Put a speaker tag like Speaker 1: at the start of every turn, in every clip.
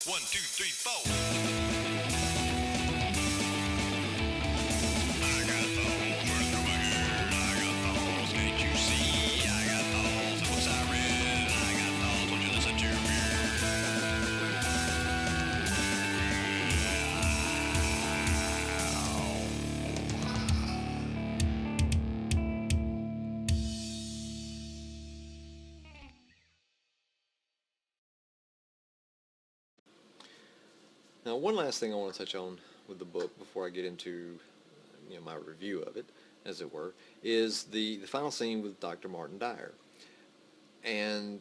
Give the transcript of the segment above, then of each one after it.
Speaker 1: 1, 2, 3, 4. I got thoughts running through my head. I got thoughts, can't you see? I got thoughts, the books I read. I got thoughts, won't you listen to me?
Speaker 2: Now, one last thing I want to touch on with the book before I get into my review of it, as it were, is the final scene with Dr. Martin Dyer. And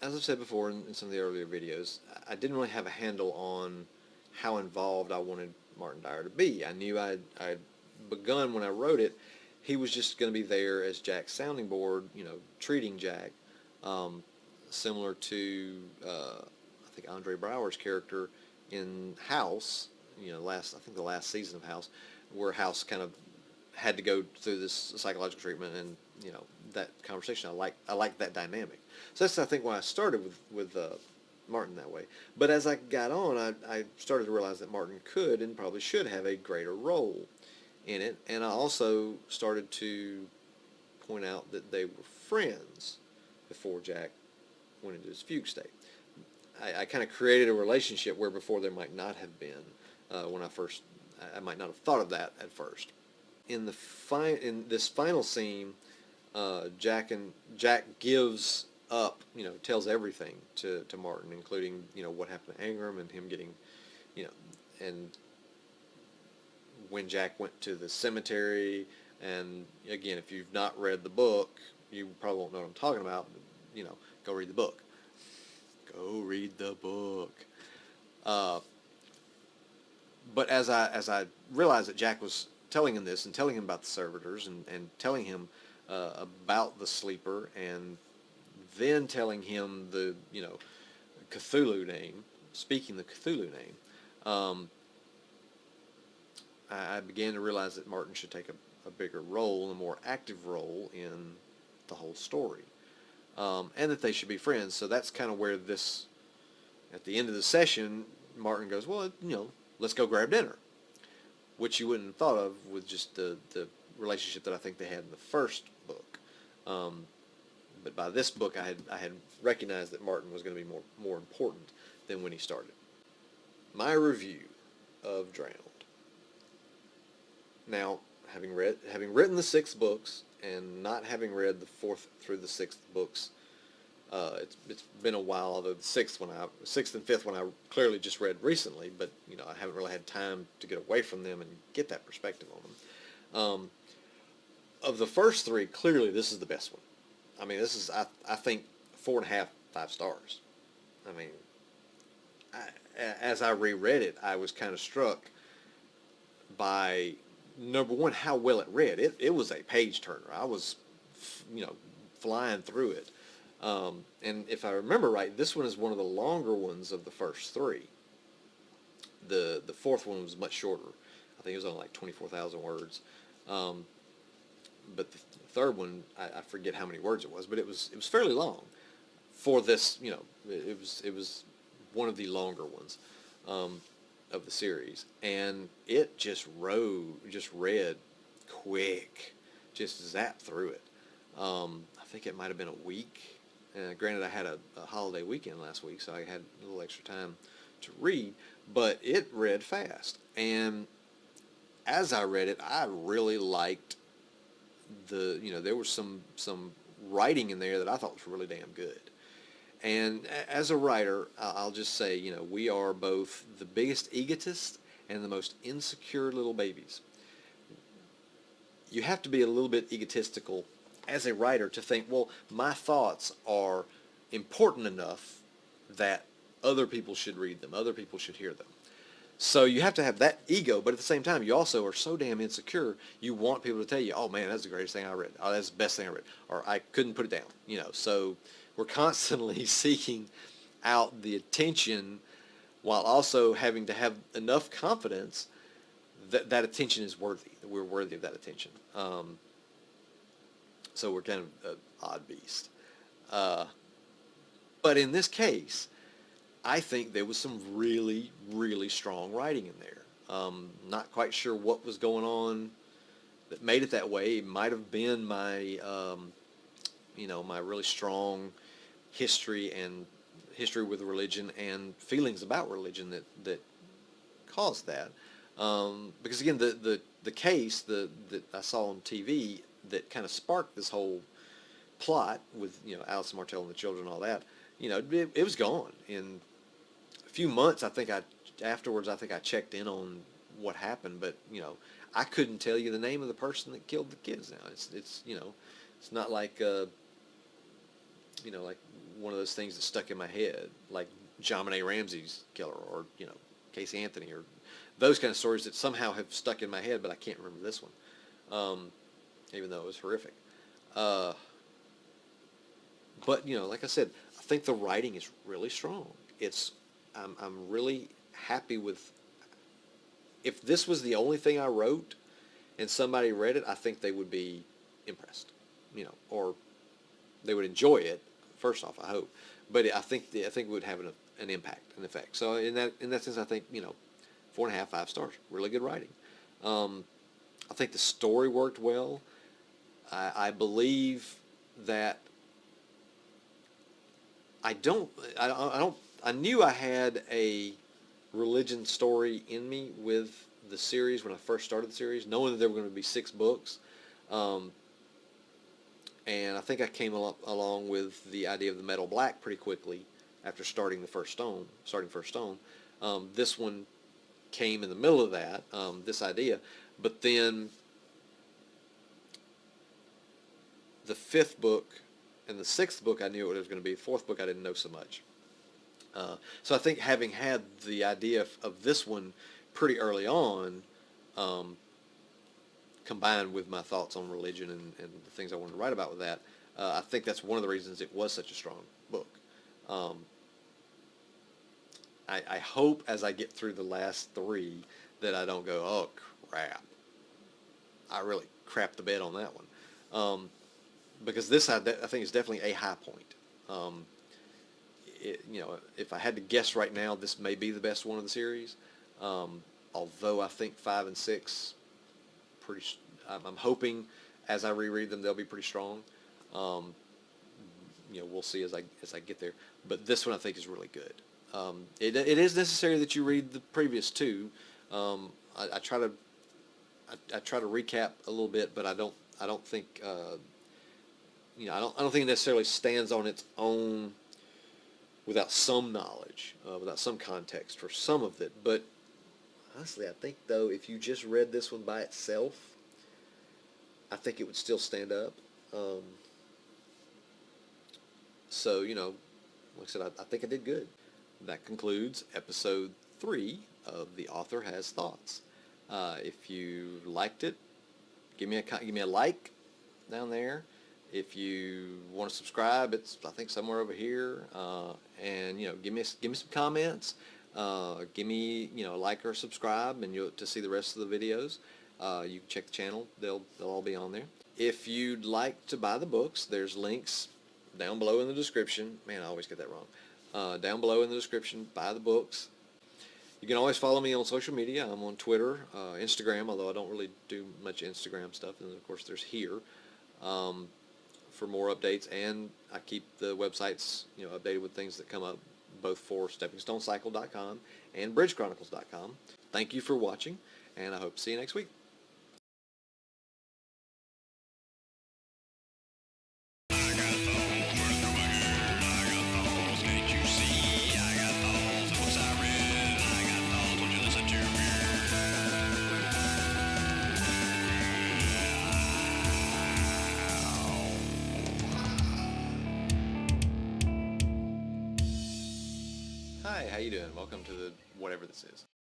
Speaker 2: as I've said before in some of the earlier videos, I didn't really have a handle on how involved I wanted Martin Dyer to be. I knew I'd begun when I wrote it. He was just going to be there as Jack's sounding board, treating Jack, similar to I think Andre Brower's character in House. I think the last season of House, where House kind of had to go through this psychological treatment, and that conversation. I like that dynamic. So that's, I think, why I started with Martin that way. But as I got on, I started to realize that Martin could and probably should have a greater role in it, and I also started to point out that they were friends before Jack went into his fugue state. I kind of created a relationship where before there might not have been when I might not have thought of that at first. In this final scene, Jack gives up, tells everything to Martin, including what happened to Ingram and him getting, and when Jack went to the cemetery. And again, if you've not read the book, you probably won't know what I'm talking about. But, go read the book. Go read the book. But as I realized that Jack was telling him this and telling him about the servitors and telling him about the sleeper, and then telling him the Cthulhu name, speaking the Cthulhu name, I began to realize that Martin should take a bigger role, a more active role in the whole story. And that they should be friends. So that's kind of where at the end of the session, Martin goes, well, let's go grab dinner, which you wouldn't have thought of with just the relationship that I think they had in the first book. But by this book, I had recognized that Martin was going to be more important than when he started. My review of Drowned. Now, having written the 6 books and not having read the 4th through the 6th books, it's been a while. Although the 6th and 5th one I clearly just read recently, but I haven't really had time to get away from them and get that perspective on them. Of the first 3, clearly this is the best one. I mean, this is I think 4.5, 5 stars. I mean, as I reread it, I was kind of struck by, number one, how well it read. It was a page turner. I was, flying through it. And if I remember right, this one is one of the longer ones of the first 3. The 4th one was much shorter. I think it was only like 24,000 words. But the 3rd one, I forget how many words it was, but it was fairly long for this. It was one of the longer ones of the series, and it just read quick, just zapped through it. I think it might have been a week. Granted, I had a holiday weekend last week, so I had a little extra time to read, but it read fast. And as I read it, I really liked there was some writing in there that I thought was really damn good. And as a writer, I'll just say, we are both the biggest egotists and the most insecure little babies. You have to be a little bit egotistical as a writer to think, well, my thoughts are important enough that other people should read them, other people should hear them. So you have to have that ego, but at the same time, you also are so damn insecure, you want people to tell you, oh man, that's the greatest thing I read. Oh, that's the best thing I read. Or I couldn't put it down. So we're constantly seeking out the attention while also having to have enough confidence that that attention is worthy, that we're worthy of that attention. So we're kind of an odd beast. But in this case, I think there was some really, really strong writing in there. Not quite sure what was going on that made it that way. It might have been my, my really strong history with religion and feelings about religion that caused that. Because again, the case that I saw on TV that kind of sparked this whole plot with Alice Martell and the children and all that, it was gone in a few months. Afterwards I checked in on what happened, but I couldn't tell you the name of the person that killed the kids. Now it's not like like one of those things that stuck in my head, like John Benet Ramsey's killer, or Casey Anthony, or those kind of stories that somehow have stuck in my head, but I can't remember this one, even though it was horrific. But like I said, I think the writing is really strong. I'm really happy with. If this was the only thing I wrote, and somebody read it, I think they would be impressed, or they would enjoy it. First off, I hope, but I think it would have an impact, an effect. So in that sense, I think 4.5, 5 stars. Really good writing. I think the story worked well. I believe that I knew I had a religion story in me with the series when I first started the series, knowing that there were going to be 6 books. And I think I came along with the idea of the metal black pretty quickly after starting First Stone. This one came in the middle of that, this idea. But then the 5th book and the 6th book, I knew what it was going to be. The 4th book, I didn't know so much. So I think having had the idea of this one pretty early on, combined with my thoughts on religion and the things I wanted to write about with that, I think that's one of the reasons it was such a strong book. I hope as I get through the last 3 that I don't go, oh crap, I really crapped the bed on that one. Because this I think is definitely a high point. If I had to guess right now, this may be the best one of the series. Although I think 5 and 6, I'm hoping as I reread them they'll be pretty strong. We'll see as I get there. But this one I think is really good. It is necessary that you read the previous 2. I try to recap a little bit, but I don't think I don't think it necessarily stands on its own without some knowledge, without some context for some of it. But honestly, I think though if you just read this one by itself, I think it would still stand up. So like I said, I think I did good. That concludes episode 3 of The Author Has Thoughts. If you liked it, give me a like down there. If you want to subscribe, it's I think somewhere over here. And give me some comments. Give me a like or subscribe, and to see the rest of the videos. You can check the channel; they'll all be on there. If you'd like to buy the books, there's links down below in the description. Man, I always get that wrong. Down below in the description, buy the books. You can always follow me on social media. I'm on Twitter, Instagram, although I don't really do much Instagram stuff. And of course, there's here for more updates. And I keep the websites updated with things that come up, both for SteppingStoneCycle.com and BridgeChronicles.com. Thank you for watching, and I hope to see you next week. Hi, how you doing? Welcome to the whatever this is.